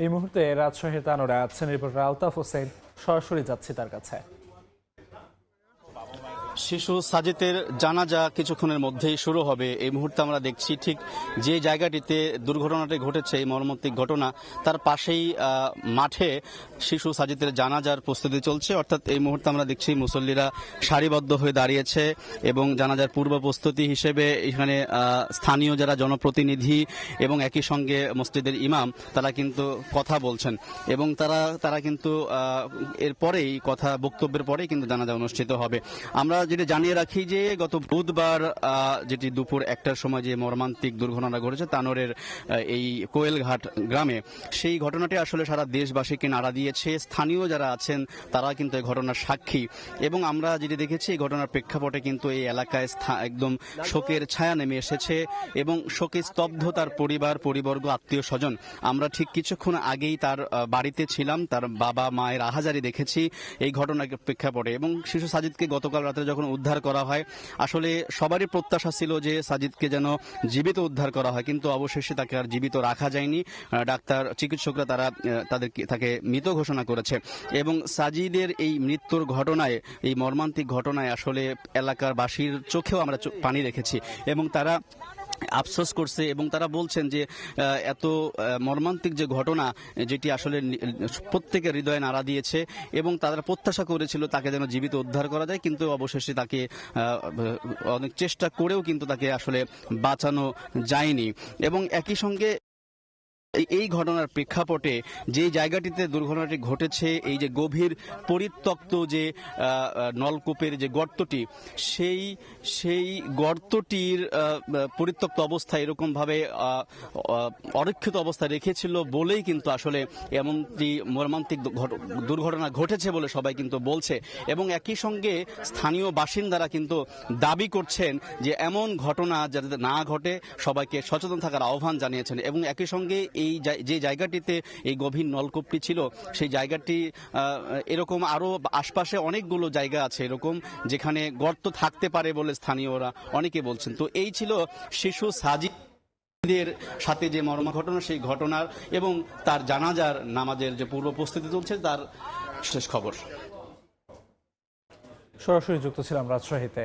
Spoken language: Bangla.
এই মুহূর্তে রাজশাহীর তানোরে আছেন রিপোর্টার আলতাফ হোসেন। সরাসরি যাচ্ছি তার কাছে। শিশু সাজিদের জানাজা কিছুক্ষণের মধ্যেই শুরু হবে। এই মুহূর্তে আমরা দেখছি ঠিক যে জায়গাটিতে দুর্ঘটনাটি ঘটেছে, এই মর্মান্তিক ঘটনা, তার পাশেই মাঠে শিশু সাজিদের জানাজার প্রস্তুতি চলছে। অর্থাৎ এই মুহূর্তে আমরা দেখছি মুসল্লিরা সারিবদ্ধ হয়ে দাঁড়িয়েছে এবং জানাজার পূর্ব প্রস্তুতি হিসেবে এখানে স্থানীয় যারা জনপ্রতিনিধি এবং একই সঙ্গে মসজিদের ইমাম তারা কিন্তু কথা বলছেন এবং তারা কিন্তু এরপরেই বক্তব্যের পরেই কিন্তু জানাজা অনুষ্ঠিত হবে। আমরা যেটা জানিয়ে রাখি যে গত বুধবার যেটি দুপুর 1টার সময় যে মর্মান্তিক দুর্ঘটনা ঘটেছে তানোরের এই কোয়েলঘাট গ্রামে, সেই ঘটনাটি আসলে সারা দেশবাসীকে নাড়া দিয়েছে। স্থানীয় যারা আছেন তারা কিন্তু এই ঘটনার সাক্ষী এবং আমরা যেটি দেখেছি এই ঘটনার প্রেক্ষাপটে কিন্তু এই এলাকায় একদম শোকের ছায়া নেমে এসেছে এবং শোকে স্তব্ধ তার পরিবর্গ, আত্মীয় স্বজন। আমরা ঠিক কিছুক্ষণ আগেই তার বাড়িতে ছিলাম, তার বাবা মায়ের আহাজারি দেখেছি এই ঘটনার প্রেক্ষাপটে। এবং শিশু সাজিদকে গতকাল রাতে যখন উদ্ধার করা হয়, আসলে সবারই প্রত্যাশা ছিল যে সাজিদকে যেন জীবিত উদ্ধার করা হয়, কিন্তু অবশেষে তাকে আর জীবিত রাখা যায়নি। চিকিৎসকরা তাকে মৃত ঘোষণা করেছে এবং সাজিদের এই মৃত্যুর ঘটনায়, এই মর্মান্তিক ঘটনায় আসলে এলাকার বাসীর চোখেও আমরা পানি রেখেছি এবং তারা আফসোস করছে এবং তারা বলছেন যে এত মর্মান্তিক যে ঘটনা, যেটি আসলে প্রত্যেকের হৃদয়ে নাড়া দিয়েছে এবং তারা প্রত্যাশা করেছিল তাকে যেন জীবিত উদ্ধার করা যায়, কিন্তু অবশেষে তাকে অনেক চেষ্টা করেও কিন্তু তাকে আসলে বাঁচানো যায়নি। এবং একই সঙ্গে এই ঘটনার প্রেক্ষাপটে যে জায়গাটিতে দুর্ঘটনাটি ঘটেছে, এই যে গভীর পরিত্যক্ত যে নলকূপের যে গর্তটি, সেই গর্তটির পরিত্যক্ত অবস্থায় এরকমভাবে অরক্ষিত অবস্থায় রেখেছিল বলেই কিন্তু আসলে এমনটি মর্মান্তিক দুর্ঘটনা ঘটেছে বলে সবাই কিন্তু বলছে। এবং একই সঙ্গে স্থানীয় বাসিন্দারা কিন্তু দাবি করছেন যে এমন ঘটনা যাতে না ঘটে, সবাইকে সচেতন থাকার আহ্বান জানিয়েছেন। এবং একই সঙ্গে এই যে জায়গাটিতে এই গভীর নলকূপটি ছিল, সেই জায়গাটি এরকম আরো আশপাশে অনেকগুলো জায়গা আছে এরকম যেখানে গর্ত থাকতে পারে বলে স্থানীয়রা অনেকে বলছেন। তো এই ছিল শিশু সাজিদের সাথে যে মর্মা ঘটনা, সেই ঘটনার এবং তার জানাজার নামাজের যে পূর্ব প্রস্তুতি চলছে তার শেষ খবর। সরাসরি যুক্ত ছিলাম রাজশাহীতে।